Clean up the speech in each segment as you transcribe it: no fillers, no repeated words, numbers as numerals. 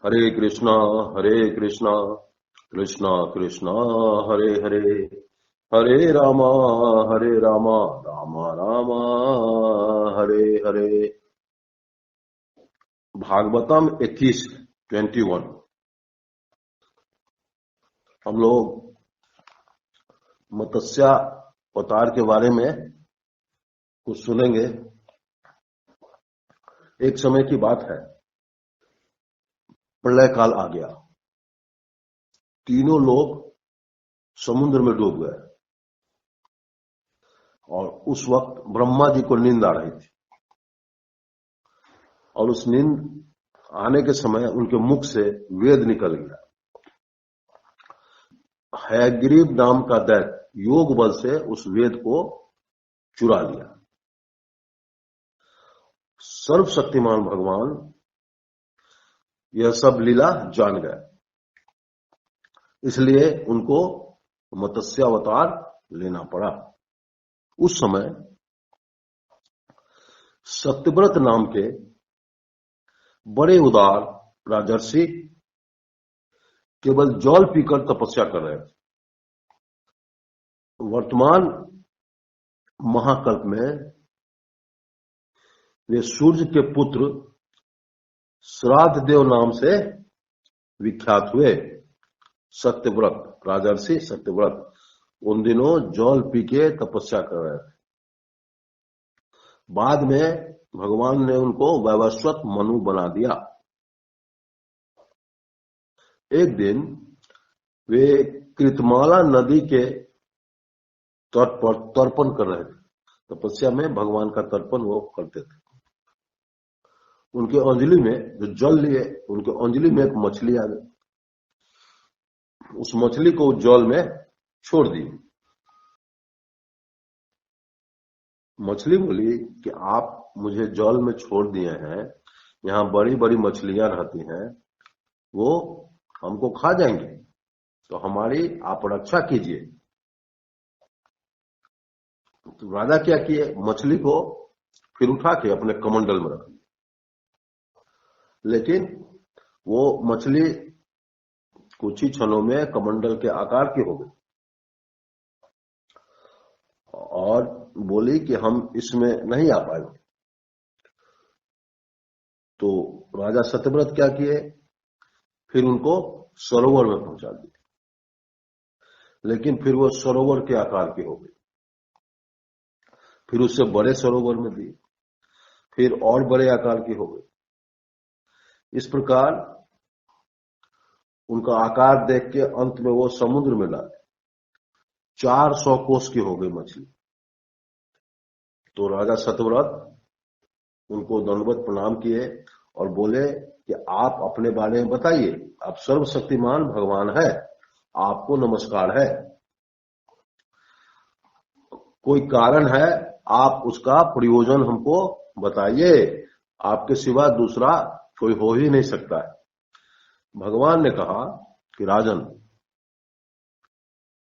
हरे कृष्णा कृष्णा कृष्णा हरे हरे, हरे रामा रामा रामा हरे हरे। भागवतम 21 हम लोग मत्स्य अवतार के बारे में कुछ सुनेंगे। एक समय की बात है, प्रलय काल आ गया, तीनों लोग समुद्र में डूब गए और उस वक्त ब्रह्मा जी को नींद आ रही थी और उस नींद आने के समय उनके मुख से वेद निकल गया। हयग्रीव नाम का दैत्य योग बल से उस वेद को चुरा लिया। सर्वशक्तिमान भगवान यह सब लीला जान गए, इसलिए उनको मत्स्य अवतार लेना पड़ा। उस समय सत्यव्रत नाम के बड़े उदार राजर्षि केवल जल पीकर तपस्या कर रहे थे। वर्तमान महाकल्प में वे सूर्य के पुत्र श्राद्ध देव नाम से विख्यात हुए। सत्यव्रत, राजर्षि सत्यव्रत उन दिनों जल पी के तपस्या कर रहे थे। बाद में भगवान ने उनको वैवस्वत मनु बना दिया। एक दिन वे कृतमाला नदी के तट पर तर्पण कर रहे थे। तपस्या में भगवान का तर्पण वो करते थे। उनके अंजलि में जो जल लिए, उनके अंजलि में एक मछली आ गई। उस मछली को जल में छोड़ दी। मछली बोली कि आप मुझे जल में छोड़ दिए हैं, यहाँ बड़ी बड़ी मछलियां रहती हैं, वो हमको खा जाएंगे, तो हमारी आप रक्षा कीजिए। तो राजा क्या किए, मछली को फिर उठा के अपने कमंडल में रख दिया। लेकिन वो मछली कुछ ही क्षणों में कमंडल के आकार की हो गई और बोली कि हम इसमें नहीं आ पाएंगे। तो राजा सत्यव्रत क्या किए, फिर उनको सरोवर में पहुंचा दिया। लेकिन फिर वो सरोवर के आकार की हो गई। फिर उससे बड़े सरोवर में दी, फिर और बड़े आकार की हो गई। इस प्रकार उनका आकार देख के अंत में वो समुद्र में डाले। 400 कोस की हो गई मछली। तो राजा सत्यव्रत उनको दंडवत प्रणाम किए और बोले कि आप अपने बारे में बताइए, आप सर्वशक्तिमान भगवान है, आपको नमस्कार है। कोई कारण है, आप उसका प्रयोजन हमको बताइए, आपके सिवा दूसरा कोई हो ही नहीं सकता है। भगवान ने कहा कि राजन,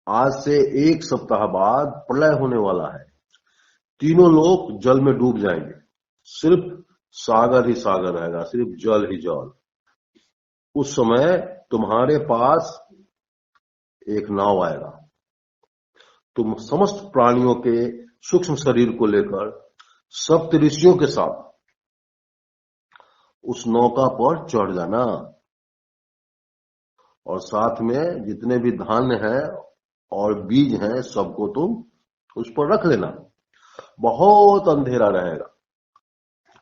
आज से 1 सप्ताह बाद प्रलय होने वाला है। तीनों लोग जल में डूब जाएंगे, सिर्फ सागर ही सागर रहेगा, सिर्फ जल ही जल। उस समय तुम्हारे पास एक नाव आएगा, तुम समस्त प्राणियों के सूक्ष्म शरीर को लेकर सप्त ऋषियों के साथ उस नौका पर चढ़ जाना और साथ में जितने भी धान्य हैं और बीज हैं सबको तुम उस पर रख लेना। बहुत अंधेरा रहेगा,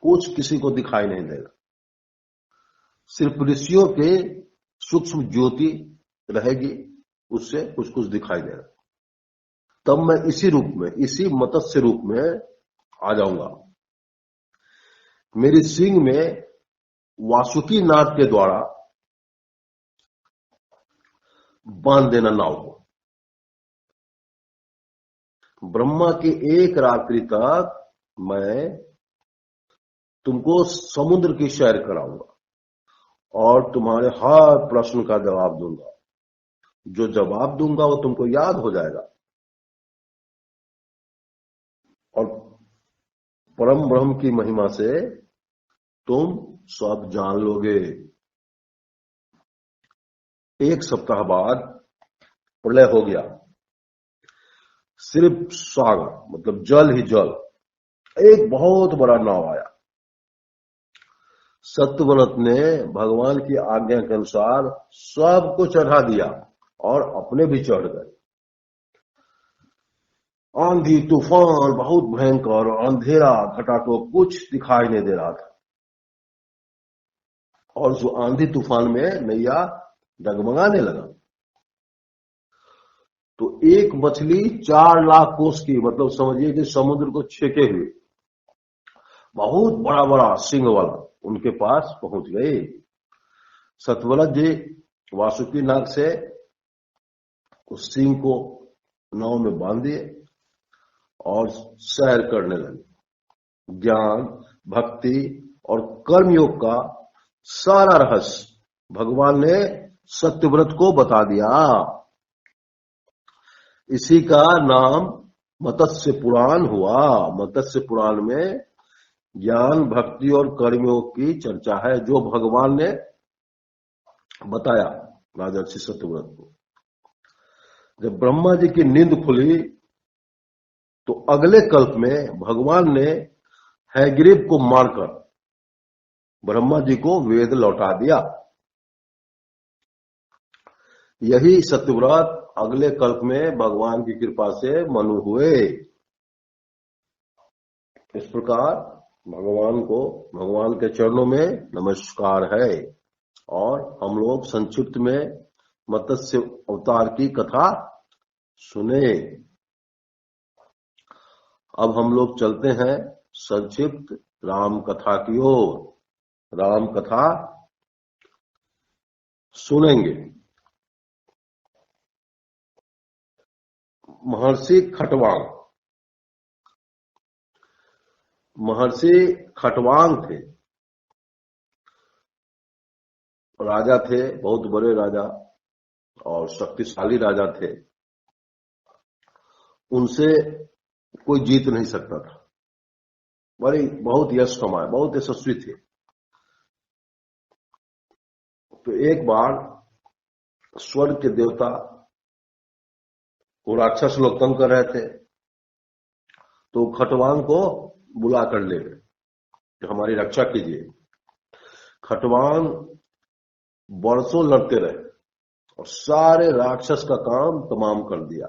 कुछ किसी को दिखाई नहीं देगा, सिर्फ ऋषियों के सूक्ष्म ज्योति रहेगी, उससे कुछ कुछ दिखाई देगा। तब मैं इसी रूप में, इसी मत्स्य रूप में आ जाऊंगा। मेरी सींग में वासुकी नाग के द्वारा बांध देना नाव को। ब्रह्मा की एक रात्रि तक मैं तुमको समुद्र की सैर कराऊंगा और तुम्हारे हर प्रश्न का जवाब दूंगा। जो जवाब दूंगा वो तुमको याद हो जाएगा और परम ब्रह्म की महिमा से तुम सब जान लोगे। एक सप्ताह बाद प्रलय हो गया। सिर्फ सागर मतलब जल ही जल, एक बहुत बड़ा नाव आया। सत्यव्रत ने भगवान की आज्ञा के अनुसार सबको चढ़ा दिया और अपने भी चढ़ गए। आंधी तूफान बहुत भयंकर, अंधेरा घटाटो कुछ दिखाई नहीं दे रहा था। और जो आंधी तूफान में नैया डगमगाने लगा। तो एक मछली 4 लाख कोस की, मतलब समझिए कि समुद्र को छेके हुए बहुत बड़ा बड़ा सिंह वाला उनके पास पहुंच गए। सत्यव्रत जी वासुकी नाग से उस सिंह को नाव में बांध दिए और सैर करने लगे। ज्ञान, भक्ति और कर्मयोग का सारा रहस्य भगवान ने सत्यव्रत को बता दिया। इसी का नाम मत्स्य पुराण हुआ। मत्स्य पुराण में ज्ञान, भक्ति और कर्मयोग की चर्चा है, जो भगवान ने बताया राजर्षि सत्यव्रत को। जब ब्रह्मा जी की नींद खुली तो अगले कल्प में भगवान ने हैग्रीव को मारकर ब्रह्मा जी को वेद लौटा दिया। यही सत्यव्रत अगले कल्प में भगवान की कृपा से मनु हुए। इस प्रकार भगवान के चरणों में नमस्कार है। और हम लोग संक्षिप्त में मत्स्य अवतार की कथा सुने। अब हम लोग चलते हैं संक्षिप्त राम कथा की ओर। राम कथा सुनेंगे। महर्षि खटवांग थे, राजा थे, बहुत बड़े राजा और शक्तिशाली राजा थे। उनसे कोई जीत नहीं सकता था। बहुत यश कमाए, बहुत यशस्वी थे। तो एक बार स्वर्ग के देवता वो राक्षस लोग तंग कर रहे थे, तो खटवांग को बुला कर ले गए कि हमारी रक्षा कीजिए। खटवांग बरसों लड़ते रहे और सारे राक्षस का काम तमाम कर दिया।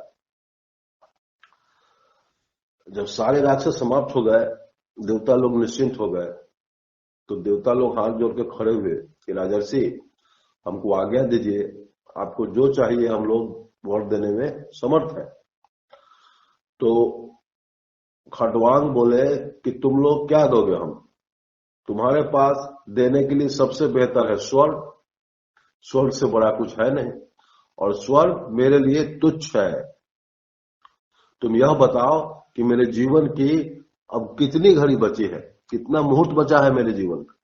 जब सारे राक्षस समाप्त हो गए, देवता लोग निश्चिंत हो गए, तो देवता लोग हाथ जोड़ के खड़े हुए कि राजर्षि हमको आज्ञा दीजिए, आपको जो चाहिए हम लोग वोट देने में समर्थ है। तो खटवांग बोले कि तुम लोग क्या दोगे? हम तुम्हारे पास देने के लिए सबसे बेहतर है स्वर्ग। स्वर्ग से बड़ा कुछ है नहीं, और स्वर्ग मेरे लिए तुच्छ है। तुम यह बताओ कि मेरे जीवन की अब कितनी घड़ी बची है, कितना मुहूर्त बचा है मेरे जीवन का।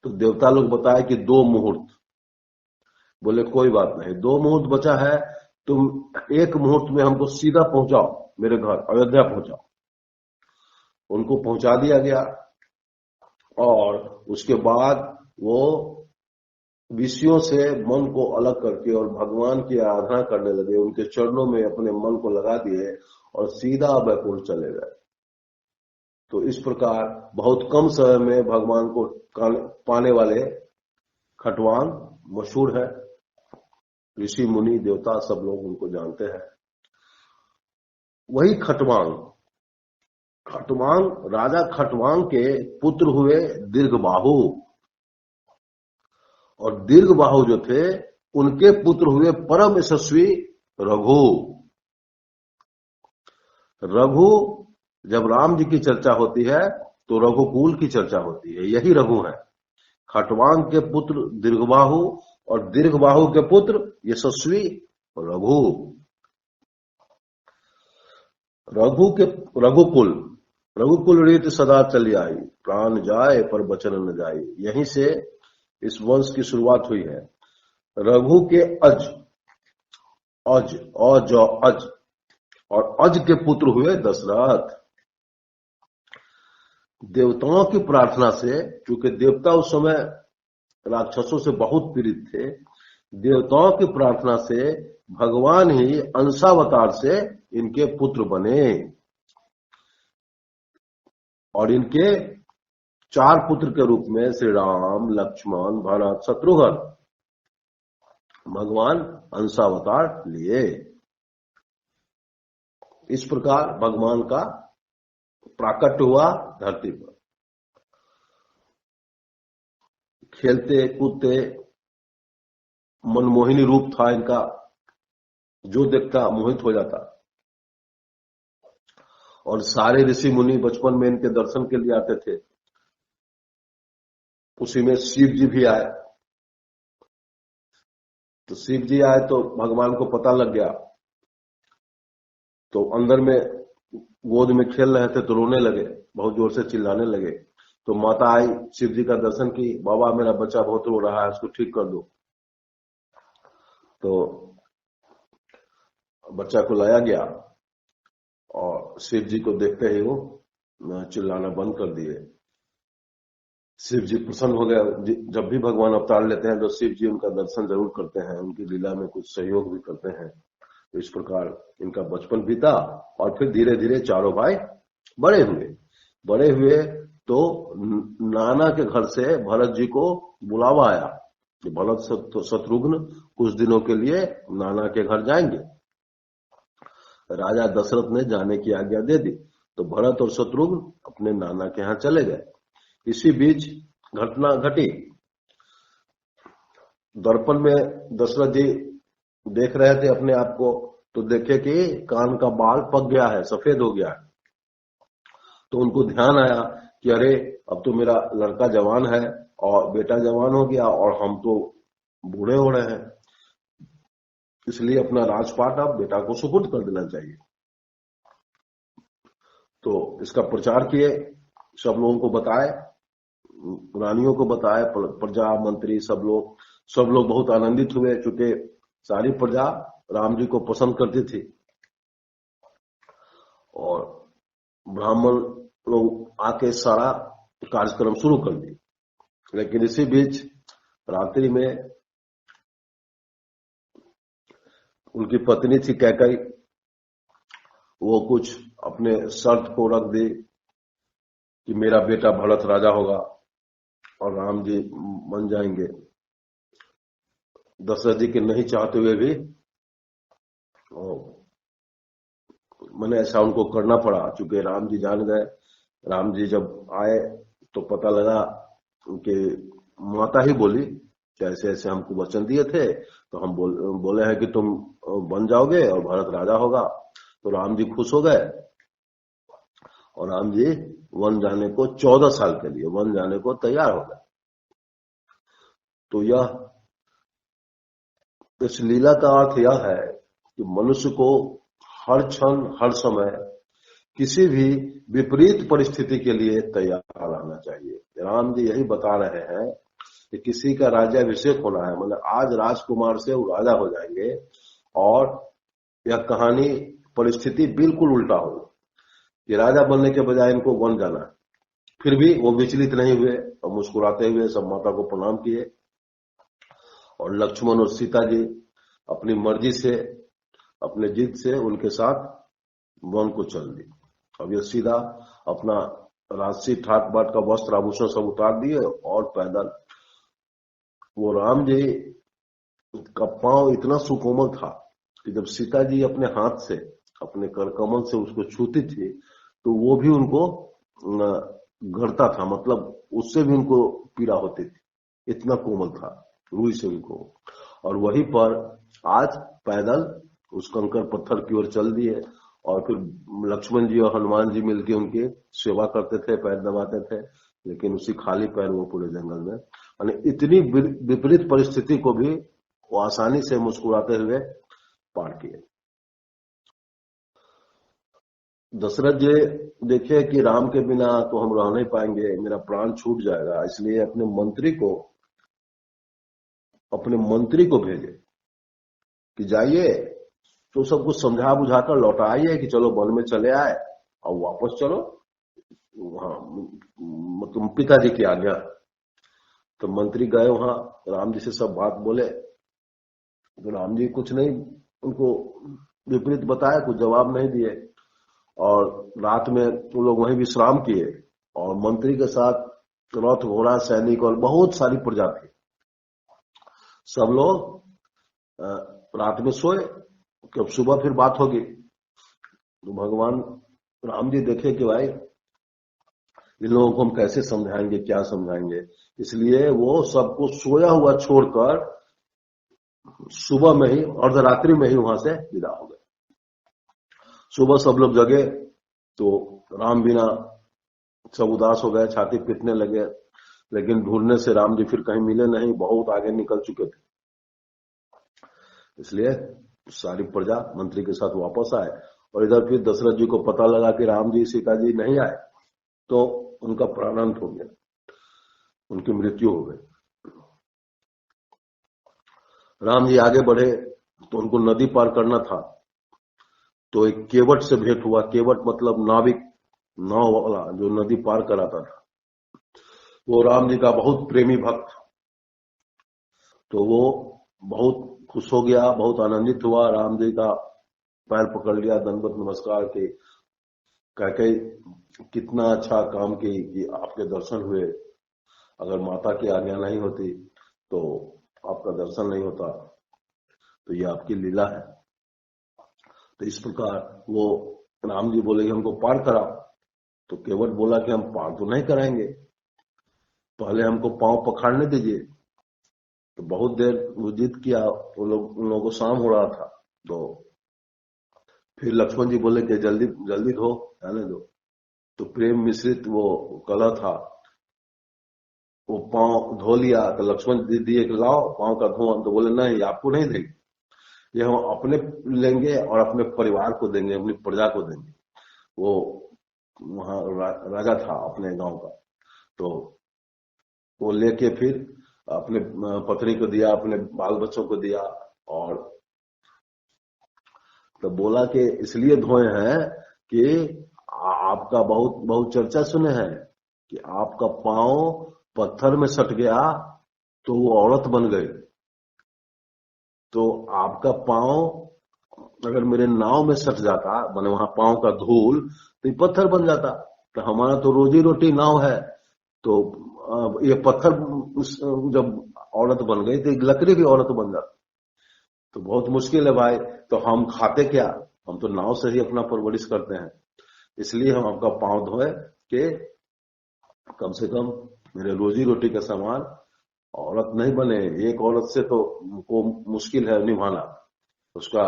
तो देवता लोग बताए कि 2 मुहूर्त। बोले कोई बात नहीं, 2 मुहूर्त बचा है, तुम 1 मुहूर्त में हमको सीधा पहुंचाओ, मेरे घर अयोध्या पहुंचाओ। उनको पहुंचा दिया गया और उसके बाद वो विषयों से मन को अलग करके और भगवान की आराधना करने लगे। उनके चरणों में अपने मन को लगा दिए और सीधा वैकुंठ चले गए। तो इस प्रकार बहुत कम समय में भगवान को पाने वाले खटवांग मशहूर है। ऋषि मुनि देवता सब लोग उनको जानते हैं। वही खटवांग राजा खटवांग के पुत्र हुए दीर्घबाहु, और दीर्घबाहु जो थे उनके पुत्र हुए परम यशस्वी रघु। रघु, जब राम जी की चर्चा होती है तो रघुकुल की चर्चा होती है। यही रघु है। खटवांग के पुत्र दीर्घबाहु और दीर्घबाहु के पुत्र यशस्वी रघु। रघुकुल रीत सदा चली आई, प्राण जाए पर वचन न जाए। यहीं से इस वंश की शुरुआत हुई है। रघु के अज और अज के पुत्र हुए दशरथ। देवताओं की प्रार्थना से, क्योंकि देवता उस समय राक्षसों से बहुत पीड़ित थे, देवताओं की प्रार्थना से भगवान ही अंशावतार से इनके पुत्र बने और इनके 4 पुत्र के रूप में श्री राम, लक्ष्मण, भरत, शत्रुघ्न भगवान अंशावतार लिए। इस प्रकार भगवान का प्राकट्य हुआ धरती पर। खेलते कूदते मनमोहिनी रूप था इनका, जो देखता मोहित हो जाता। और सारे ऋषि मुनि बचपन में इनके दर्शन के लिए आते थे। उसी में शिव जी भी आए। तो शिव जी आए तो भगवान को पता लग गया, तो अंदर में गोद में खेल रहे थे तो रोने लगे, बहुत जोर से चिल्लाने लगे। तो माता आई, शिव जी का दर्शन की, बाबा मेरा बच्चा बहुत रो रहा है, उसको ठीक कर दो। तो बच्चा को लाया गया और शिव जी को देखते ही वो चिल्लाना बंद कर दिए। शिव जी प्रसन्न हो गए। जब भी भगवान अवतार लेते हैं तो शिव जी उनका दर्शन जरूर करते हैं, उनकी लीला में कुछ सहयोग भी करते हैं। तो इस प्रकार इनका बचपन बीता और फिर धीरे धीरे चारों भाई बड़े हुए तो नाना के घर से भरत जी को बुलावा आया कि भरत शत्रुघ्न कुछ दिनों के लिए नाना के घर जाएंगे। राजा दशरथ ने जाने की आज्ञा दे दी, तो भरत और शत्रुघ्न अपने नाना के यहाँ चले गए। इसी बीच घटना घटी। दर्पण में दशरथ जी देख रहे थे अपने आप को, तो देखे कि कान का बाल पक गया है, सफेद हो गया है। तो उनको ध्यान आया कि अरे अब तो मेरा लड़का जवान है और बेटा जवान हो गया और हम तो बूढ़े हो रहे हैं, इसलिए अपना राजपाट अब बेटा को सुपुर्द कर देना चाहिए। तो इसका प्रचार किए, सब लोगों को बताए, रानियों को बताए, प्रजा मंत्री सब लोग बहुत आनंदित हुए, चूंकि सारी प्रजा राम जी को पसंद करती थी। और ब्राह्मण लोग आके सारा कार्यक्रम शुरू कर दी। लेकिन इसी बीच रात्रि में उनकी पत्नी थी कैकई, वो कुछ अपने शर्त को रख दी कि मेरा बेटा भरत राजा होगा और राम जी बन जाएंगे। दशरथ जी के नहीं चाहते हुए भी मैंने ऐसा उनको करना पड़ा, चूंकि राम जी जान गए। राम जी जब आए तो पता लगा कि माता ही बोली कि ऐसे ऐसे हमको वचन दिए थे, तो हम बोले हैं कि तुम बन जाओगे और भरत राजा होगा। तो राम जी खुश हो गए और राम जी वन जाने को 14 साल के लिए वन जाने को तैयार हो गए। तो यह इस लीला का अर्थ यह है कि मनुष्य को हर क्षण हर समय किसी भी विपरीत परिस्थिति के लिए तैयार रहना चाहिए। राम जी यही बता रहे हैं कि किसी का राज्याभिषेक होना है, मतलब आज राजकुमार से वो राजा हो जाएंगे, और यह कहानी परिस्थिति बिल्कुल उल्टा हो कि राजा बनने के बजाय इनको वन जाना है। फिर भी वो विचलित नहीं हुए और मुस्कुराते हुए सब माता को प्रणाम किए। और लक्ष्मण और सीता जी अपनी मर्जी से, अपने जिद से उनके साथ वन को चल दी। अब ये सीधा अपना राजसी ठाट बाट का वस्त्र आभूषण सब उतार दिए और पैदल। वो राम जी का पांव इतना सुकोमल था कि जब सीता जी अपने हाथ से, अपने करकमल से उसको छूती थी तो वो भी उनको गड़ता था, मतलब उससे भी उनको पीड़ा होती थी, इतना कोमल था रूई से उनको। और वहीं पर आज पैदल उस कंकर पत्थर की ओर चल दिए। और फिर लक्ष्मण जी और हनुमान जी मिलकर उनकी सेवा करते थे, पैर दबाते थे, लेकिन उसी खाली पैर वो पूरे जंगल में, यानी इतनी विपरीत परिस्थिति को भी वो आसानी से मुस्कुराते हुए पार किए। दशरथ जी देखे कि राम के बिना तो हम रह नहीं पाएंगे, मेरा प्राण छूट जाएगा, इसलिए अपने मंत्री को भेजे कि जाइए तो सब कुछ समझा बुझाकर लौटा आइए कि चलो वन में चले आए और वापस चलो, हाँ मतलब पिताजी की आज्ञा। तो मंत्री गए वहां, राम जी से सब बात बोले तो राम जी कुछ नहीं उनको विपरीत बताया, कुछ जवाब नहीं दिए। और रात में वो लोग वहीं विश्राम किए और मंत्री के साथ रथ घोड़ा सैनिक और बहुत सारी प्रजा थी, सब लोग रात में सोए कि अब सुबह फिर बात होगी। तो भगवान राम जी देखे कि भाई इन लोगों को हम कैसे समझाएंगे, क्या समझाएंगे, इसलिए वो सबको सोया हुआ छोड़कर सुबह में ही अर्धरात्रि में ही वहां से विदा हो गए। सुबह सब लोग जगे तो राम बिना सब उदास हो गए, छाती पीटने लगे, लेकिन ढूंढने से राम जी फिर कहीं मिले नहीं, बहुत आगे निकल चुके थे। इसलिए सारी प्रजा मंत्री के साथ वापस आए और इधर फिर दशरथ जी को पता लगा कि राम जी सीता जी नहीं आए, तो उनका प्राणांत हो गया, उनकी मृत्यु हो गई। राम जी आगे बढ़े तो उनको नदी पार करना था, तो एक केवट से भेंट हुआ। केवट मतलब नाविक, नाव वाला जो नदी पार कराता था। वो राम जी का बहुत प्रेमी भक्त, तो वो बहुत खुश हो गया, बहुत आनंदित हुआ, राम जी का पैर पकड़ लिया, दंडवत नमस्कार के कह कितना अच्छा काम की कि आपके दर्शन हुए, अगर माता की आज्ञा नहीं होती तो आपका दर्शन नहीं होता, तो ये आपकी लीला है। तो इस प्रकार वो राम जी बोले कि हमको पार करा, तो केवट बोला कि हम पार तो नहीं कराएंगे, पहले हमको पांव पखाड़ने दीजिए। तो बहुत देर वो जिद किया, उन लोगों को शाम हो रहा था, तो फिर लक्ष्मण जी बोले कि जल्दी जल्दी धो, जाने दो। तो प्रेम मिश्रित वो कला था, वो पांव धो लिया। तो लक्ष्मण जी दिए कि लाओ पांव का धो, तो बोले नहीं आपको नहीं देंगे, ये हम अपने लेंगे और अपने परिवार को देंगे, अपनी प्रजा को देंगे। वो वहां राजा था अपने गांव का, तो वो लेके फिर अपने पत्नी को दिया, अपने बाल बच्चों को दिया। और तो बोला कि इसलिए धोए हैं कि आपका बहुत बहुत चर्चा सुने हैं कि आपका पांव पत्थर में सट गया तो वो औरत बन गई, तो आपका पांव अगर मेरे नाव में सट जाता, मैंने वहां पांव का धूल, तो ये पत्थर बन जाता। तो हमारा तो रोजी रोटी नाव है, तो ये पत्थर जब औरत बन गई तो लकड़ी भी औरत बन जाती, तो बहुत मुश्किल है भाई। तो हम खाते क्या, हम तो नाव से ही अपना परवरिश करते हैं, इसलिए हम आपका पांव धोए कि कम से कम मेरे रोजी रोटी का सामान औरत नहीं बने। एक औरत से तो को मुश्किल है निभाना, उसका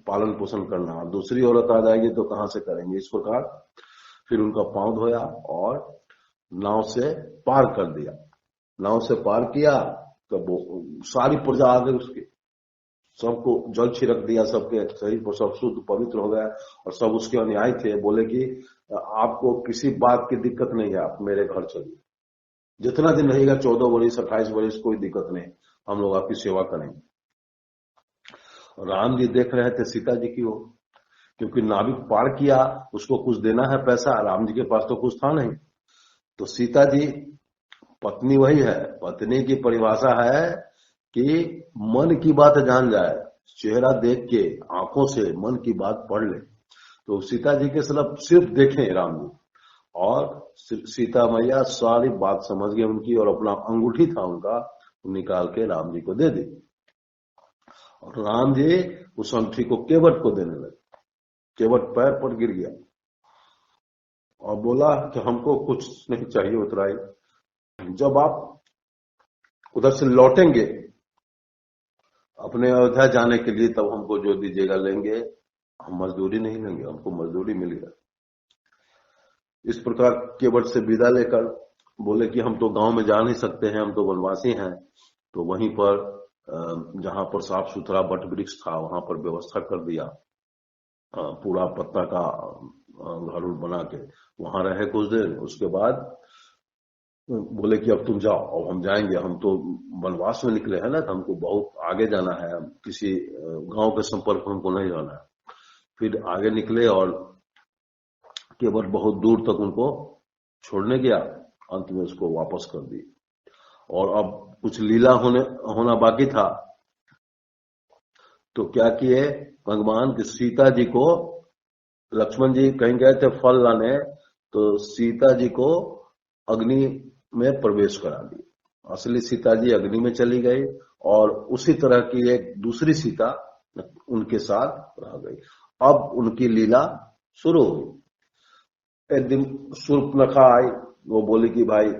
पालन पोषण करना, और दूसरी औरत आ जाएगी तो कहां से करेंगे। इस प्रकार फिर उनका पांव धोया और नाव से पार कर दिया। नाव से पार किया तो वो सारी प्रजा आ गई उसकी, सबको जल छिड़क दिया, सबके शरीर पर सब शुद्ध पवित्र हो गया। और सब उसके अनुयायी थे, बोले कि आपको किसी बात की दिक्कत नहीं है, आप मेरे घर चलिए, जितना दिन रहेगा 14 वर्ष 28 वर्ष कोई दिक्कत नहीं, हम लोग आपकी सेवा करेंगे। और राम जी देख रहे थे सीता जी की ओर, क्योंकि नाविक पार किया, उसको कुछ देना है पैसा, राम जी के पास तो कुछ था नहीं। तो सीता जी पत्नी वही है, पत्नी की परिभाषा है कि मन की बात जान जाए, चेहरा देख के आंखों से मन की बात पढ़ ले। तो सीता जी के सिर्फ देखें राम जी, और सीता मैया सारी बात समझ गए उनकी, और अपना अंगूठी था उनका निकाल के राम जी को दे दी। और राम जी उस अंगूठी को केवट को देने लगे। केवट पैर पर गिर गया और बोला कि हमको कुछ नहीं चाहिए उतराई, जब आप उधर से लौटेंगे अपने अयोध्या जाने के लिए तब हमको जो दीजिएगा लेंगे, हम मजदूरी नहीं लेंगे, हमको मजदूरी मिलेगा। इस प्रकार केवट से विदा लेकर बोले कि हम तो गांव में जा नहीं सकते हैं, हम तो वनवासी हैं। तो वहीं पर जहां पर साफ सुथरा वट वृक्ष था वहां पर व्यवस्था कर दिया, पूरा पत्ता का घर बना के वहां रहे कुछ दिन। उसके बाद बोले कि अब तुम जाओ, अब हम जाएंगे, हम तो वनवास में निकले हैं ना, तो हमको बहुत आगे जाना है, किसी गांव के संपर्क में हमको नहीं जाना है। फिर आगे निकले और केवल बहुत दूर तक उनको छोड़ने गया, अंत में उसको वापस कर दी। और अब कुछ लीला होना बाकी था, तो क्या किए भगवान की सीता जी को, लक्ष्मण जी कहीं गए थे फल लाने, तो सीता जी को अग्नि में प्रवेश करा दी। असली सीता जी अग्नि में चली गई और उसी तरह की एक दूसरी सीता उनके साथ रह गई। अब उनकी लीला शुरू हुई। एक दिन शूर्पणखा आई, वो बोली कि भाई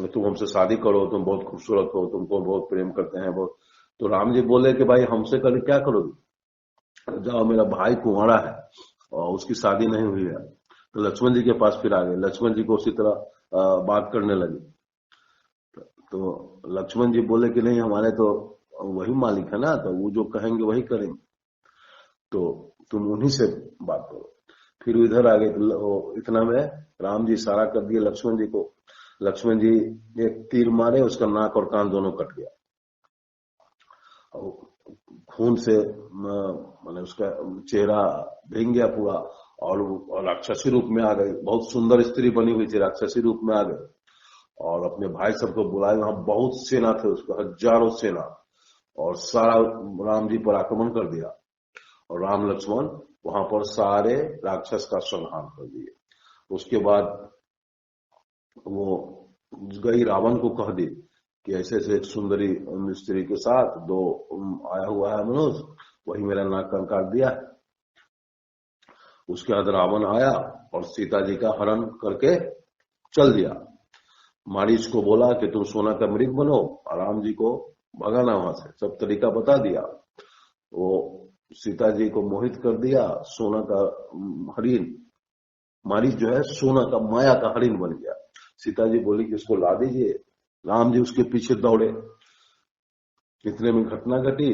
तुम हमसे शादी करो, तुम बहुत खूबसूरत हो, तुमको बहुत प्रेम करते हैं बहुत। तो राम जी बोले कि भाई हमसे कल क्या करोगे, जाओ मेरा भाई कुंवारा है और उसकी शादी नहीं हुई है। तो लक्ष्मण जी के पास फिर आ गए, लक्ष्मण जी को उसी तरह बात करने लगे। तो लक्ष्मण जी बोले कि नहीं, हमारे तो वही मालिक है ना, तो वो जो कहेंगे वही करेंगे, तो तुम उन्हीं से बात करो। फिर इधर आ गए, तो इतना में राम जी इशारा कर दिए लक्ष्मण जी को। लक्ष्मण जी एक तीर मारे, उसका नाक और कान दोनों कट गया और खून से माने उसका चेहरा भींग गया पूरा, और राक्षसी रूप में आ गई। बहुत सुंदर स्त्री बनी हुई थी, राक्षसी रूप में आ गए और अपने भाई सबको बुलाए। वहां बहुत सेना थे उसका, हजारों सेना, और सारा राम जी पर आक्रमण कर दिया और राम लक्ष्मण वहां पर सारे राक्षस का संहार कर दिए। उसके बाद वो गई रावण को कह दी कि ऐसे ऐसे एक सुंदरी स्त्री के साथ दो आया हुआ है मनुष्य, वही मेरा नाक कान काट दिया। उसके बाद रावण आया और सीता जी का हरण करके चल दिया। मारीच को बोला कि तुम सोना का मृग बनो, राम जी को भगाना वहां से, सब तरीका बता दिया। वो सीता जी को मोहित कर दिया, सोना का हरिण, मारीच जो है सोना का माया का हरिण बन गया। सीता जी बोली कि इसको ला दीजिए, राम जी उसके पीछे दौड़े। इतने में घटना घटी,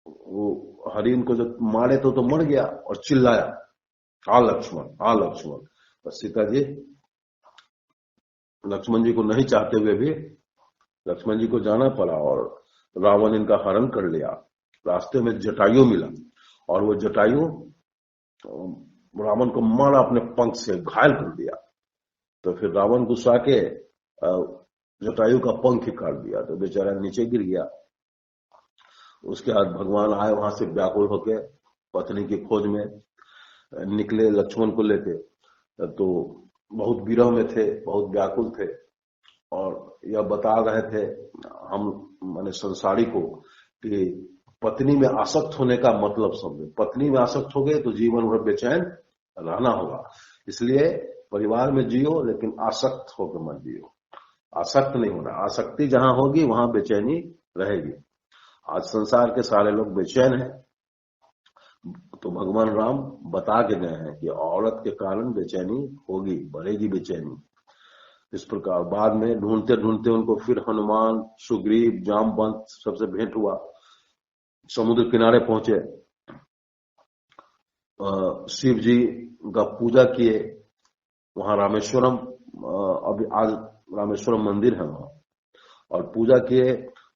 वो हरिण को जब मारे तो मर गया और चिल्लाया आ लक्ष्मण आ लक्ष्मण। और सीता जी लक्ष्मण जी को नहीं चाहते हुए भी लक्ष्मण जी को जाना पड़ा और रावण इनका हरण कर लिया। रास्ते में जटायु मिला और वो जटायु रावण को मारा, अपने पंख से घायल कर दिया। तो फिर रावण गुस्सा के जटायु का पंख ही काट दिया, तो बेचारा नीचे गिर गया। उसके बाद भगवान आए वहां से व्याकुल होके, पत्नी की खोज में निकले लक्ष्मण को लेके। तो बहुत विरह में थे, बहुत व्याकुल थे और यह बता रहे थे हम माने संसारी को कि पत्नी में आसक्त होने का मतलब समझे। पत्नी में आसक्त हो गए तो जीवन भर बेचैन रहना होगा, इसलिए परिवार में जियो लेकिन आसक्त होकर मत जियो। आसक्त नहीं होना, आसक्ति जहां होगी वहां बेचैनी रहेगी। आज संसार के सारे लोग बेचैन हैं, तो भगवान राम बता के गए हैं कि औरत के कारण बेचैनी होगी, बढ़ेगी बेचैनी। इस प्रकार बाद में ढूंढते ढूंढते उनको फिर हनुमान, सुग्रीव, जामवंत सबसे भेंट हुआ। समुद्र किनारे पहुंचे, शिव जी का पूजा किए। वहां रामेश्वरम, अभी आज रामेश्वरम मंदिर है वहां, और पूजा किए।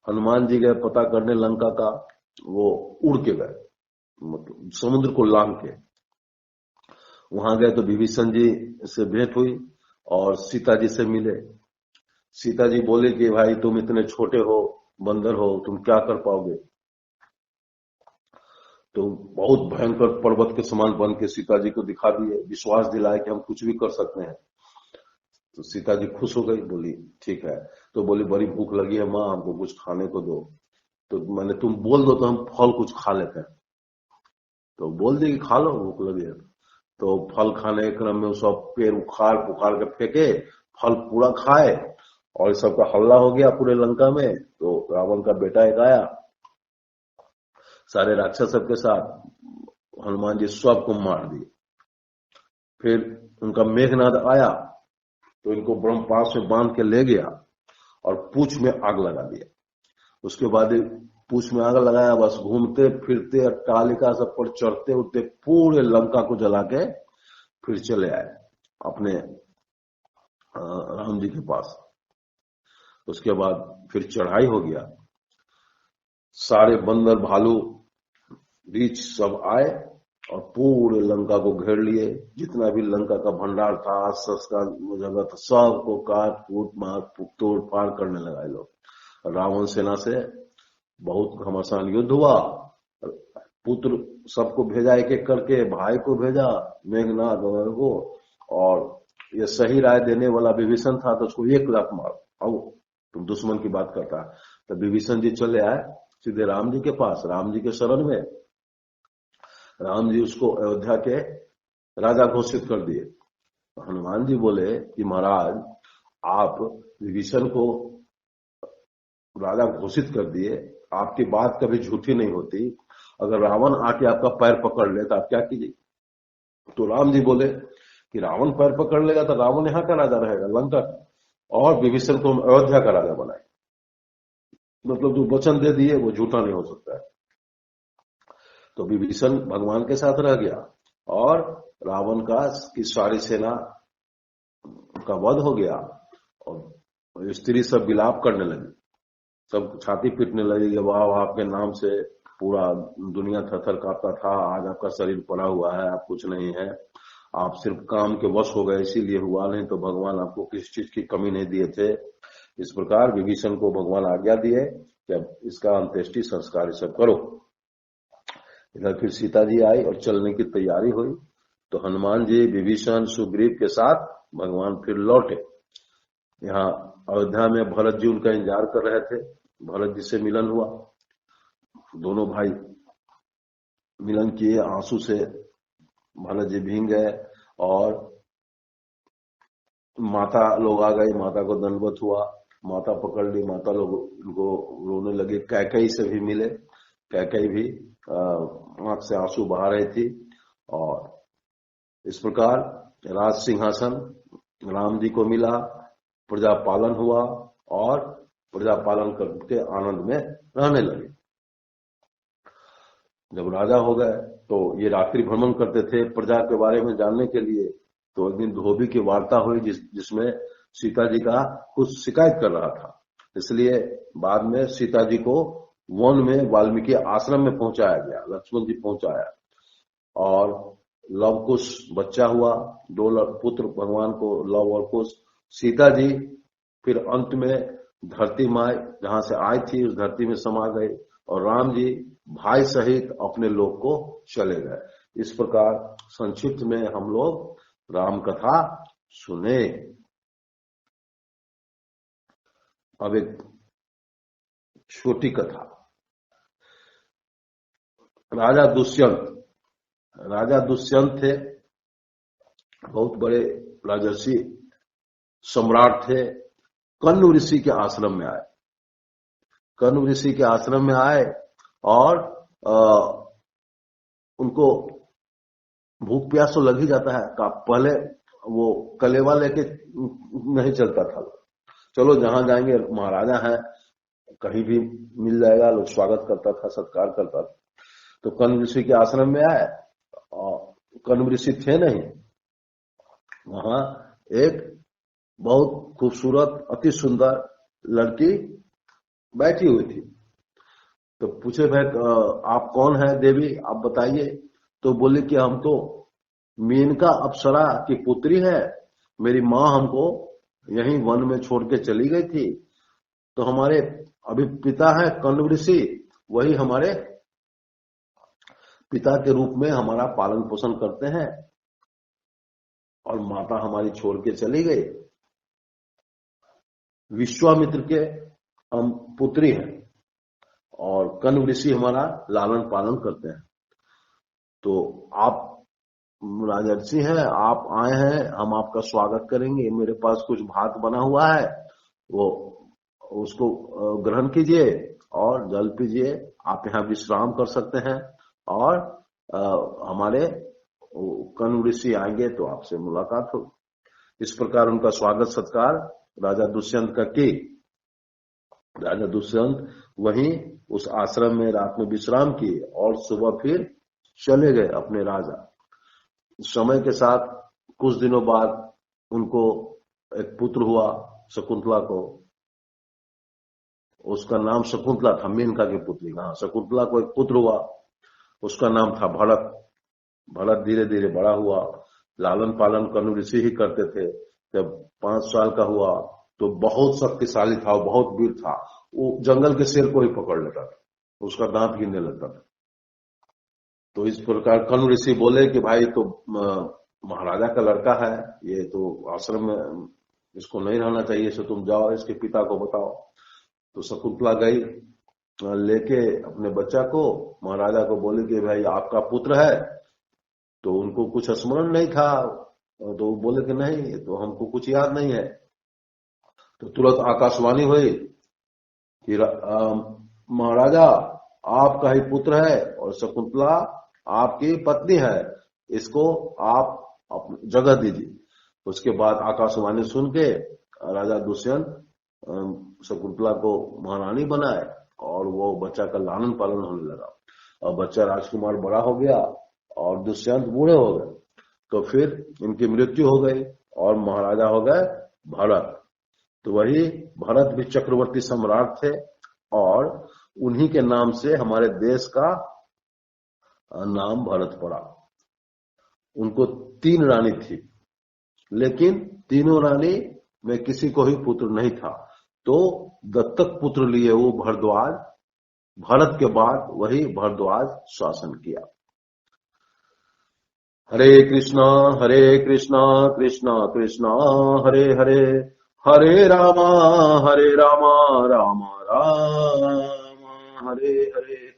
हनुमान जी गए पता करने लंका का, वो उड़ के गए, मतलब समुद्र को लांग के। वहां गए तो विभीषण जी से भेंट हुई और सीता जी से मिले। सीता जी बोले कि भाई तुम इतने छोटे हो, बंदर हो, तुम क्या कर पाओगे। तो बहुत भयंकर पर्वत के समान बन के सीता जी को दिखा दिए, विश्वास दिलाए कि हम कुछ भी कर सकते हैं। तो सीता जी खुश हो गई, बोली ठीक है। तो बोली बड़ी भूख लगी है माँ, हमको कुछ खाने को दो। तो मैंने तुम बोल दो तो हम फल कुछ खा लेते हैं। तो बोल दी कि खा लो, भूख लगी है। तो फल खाने के क्रम में वो सब पेड़ उखाड़ पुखाड़ के फेंके, फल पूरा खाए और सबका हल्ला हो गया पूरे लंका में। तो रावण का बेटा एक आया सारे राक्षस सबके साथ, हनुमान जी सबको मार दिए। फिर उनका मेघनाद आया तो इनको ब्रह्मपाश में बांध के ले गया और पूंछ में आग लगा दिया। उसके बाद पूंछ में आग लगाया, बस घूमते फिरते अट्टालिका सब पर चढ़ते उठते पूरे लंका को जला के फिर चले आए अपने राम जी के पास। उसके बाद फिर चढ़ाई हो गया, सारे बंदर भालू रीछ सब आए और पूरे लंका को घेर लिए। जितना भी लंका का भंडार था, शस्त्र का जगह था, सबको काट कूट मार तोड़ फाड़ करने लगाए लोग। रावण सेना से बहुत घमासान युद्ध हुआ। पुत्र सबको भेजा, एक एक करके भाई को भेजा, मेघनाथ वगैरह को, और ये सही राय देने वाला विभीषण था तो उसको 1 लाख मार। अब तुम दुश्मन की बात करता है। तो विभीषण जी चले आए सीधे राम जी के पास, राम जी के शरण में। राम जी उसको अयोध्या के राजा घोषित कर दिए। हनुमान जी बोले कि महाराज आप विभीषण को राजा घोषित कर दिए, आपकी बात कभी झूठी नहीं होती, अगर रावण आके आपका पैर पकड़ ले तो आप क्या कीजिए? तो राम जी बोले कि रावण पैर पकड़ लेगा तो रावण यहाँ का राजा रहेगा, लंका का, और विभीषण को हम अयोध्या का राजा बनाए। मतलब जो वचन दे दिए वो झूठा नहीं हो सकता है। तो विभीषण भगवान के साथ रह गया और रावण की सारी सेना का वध हो गया। और स्त्री सब विलाप करने लगी, सब छाती पीटने लगी, वाह आपके नाम से पूरा दुनिया थरथर कांपता था, आज आपका शरीर पड़ा हुआ है, आप कुछ नहीं है, आप सिर्फ काम के वश हो गए इसीलिए हुआ, नहीं तो भगवान आपको किसी चीज की कमी नहीं दिए थे। इस प्रकार विभीषण को भगवान आज्ञा दिए कि अब इसका अंत्येष्टि संस्कार सब करो। इधर फिर सीता जी आई और चलने की तैयारी हुई। तो हनुमान जी विभीषण सुग्रीव के साथ भगवान फिर लौटे। यहाँ अयोध्या में भरत जी उनका इंतजार कर रहे थे। भरत जी से मिलन हुआ, दोनों भाई मिलन किए, आंसू से भरत जी भीग गए और माता लोग आ गई, माता को दंडवत हुआ, माता पकड़ ली, माता लोग उनको रोने लगे। कैकेयी से भी मिले, कैकेयी भी आंख से आंसू बहा रही थी। और इस प्रकार राज सिंहासन राम जी को मिला, प्रजा पालन हुआ और प्रजा पालन करके आनंद में रहने लगे। जब राजा हो गए तो ये रात्रि भ्रमण करते थे प्रजा के बारे में जानने के लिए। तो एक दिन धोबी की वार्ता हुई जिसमें सीता जी का कुछ शिकायत कर रहा था, इसलिए बाद में सीता जी को वन में वाल्मीकि आश्रम में पहुंचाया गया, लक्ष्मण जी पहुंचाया और लव कुश बच्चा हुआ, 2 पुत्र भगवान को, लव और कुश। सीता जी फिर अंत में धरती माई जहां से आई थी उस धरती में समा गए और राम जी भाई सहित अपने लोक को चले गए। इस प्रकार संक्षिप्त में हम लोग राम कथा सुने। अब एक छोटी कथा। राजा दुष्यंत थे, बहुत बड़े राजर्षि सम्राट थे। कण्व ऋषि के आश्रम में आए, कण्व ऋषि के आश्रम में आए और उनको भूख प्यास तो लग ही जाता है। पहले वो कलेवा लेके नहीं चलता था, चलो जहां जाएंगे महाराजा है कहीं भी मिल जाएगा, लोग स्वागत करता था, सत्कार करता था। तो कण्व ऋषि के आश्रम में आए और कण्व ऋषि थे नहीं, वहां एक बहुत खूबसूरत अति सुंदर लड़की बैठी हुई थी। तो पूछे भाई आप कौन है देवी, आप बताइए। तो बोले कि हम तो मेनका अप्सरा की पुत्री है, मेरी माँ हमको यहीं वन में छोड़ के चली गई थी, तो हमारे अभी पिता है कण्व ऋषि, वही हमारे पिता के रूप में हमारा पालन पोषण करते हैं और माता हमारी छोड़ के चली गई। विश्वामित्र के हम पुत्री हैं और कण्व ऋषि हमारा लालन पालन करते हैं। तो आप राजर्षि हैं, आप आए हैं, हम आपका स्वागत करेंगे। मेरे पास कुछ भात बना हुआ है, वो उसको ग्रहण कीजिए और जल पीजिए। आप यहाँ विश्राम कर सकते हैं और हमारे कण्व ऋषि आएंगे तो आपसे मुलाकात हो। इस प्रकार उनका स्वागत सत्कार राजा दुष्यंत का की। राजा दुष्यंत वहीं उस आश्रम में रात में विश्राम किए और सुबह फिर चले गए अपने राजा। समय के साथ कुछ दिनों बाद उनको एक पुत्र हुआ शकुंतला को, उसका नाम शकुंतला था, मेनका की पुत्री। हाँ, शकुंतला को एक पुत्र हुआ, उसका नाम था भरत। भरत धीरे धीरे बड़ा हुआ, लालन पालन कण्व ऋषि ही करते थे। जब 5 साल का हुआ तो बहुत शक्तिशाली था, बहुत वीर था, वो जंगल के शेर को ही पकड़ लेता था, उसका दांत गिरने लगता था। तो इस प्रकार कर्ण ऋषि बोले कि भाई तो महाराजा का लड़का है, ये तो आश्रम में इसको नहीं रहना चाहिए, सो तुम जाओ इसके पिता को बताओ। तो शकुंतला गई लेके अपने बच्चा को, महाराजा को बोले कि भाई आपका पुत्र है। तो उनको कुछ स्मरण नहीं था, तो बोले कि नहीं, तो हमको कुछ याद नहीं है। तो तुरंत आकाशवाणी हुई कि महाराजा आपका ही पुत्र है और शकुंतला आपकी पत्नी है, इसको आप जगह दीजिए। उसके बाद आकाशवाणी सुन के राजा दुष्यंत शकुंतला को महारानी बनाए और वो बच्चा का लालन पालन होने लगा। और बच्चा राजकुमार बड़ा हो गया और दुष्यंत बूढ़े हो गए। तो फिर इनकी मृत्यु हो गई और महाराजा हो गए भरत। तो वही भरत भी चक्रवर्ती सम्राट थे और उन्हीं के नाम से हमारे देश का नाम भरत पड़ा। उनको 3 रानी थी, लेकिन तीनों रानी में किसी को ही पुत्र नहीं था, तो दत्तक पुत्र लिए वो भरद्वाज। भरत के बाद वही भरद्वाज शासन किया। हरे कृष्णा कृष्णा कृष्णा हरे हरे, हरे रामा रामा रामा हरे हरे।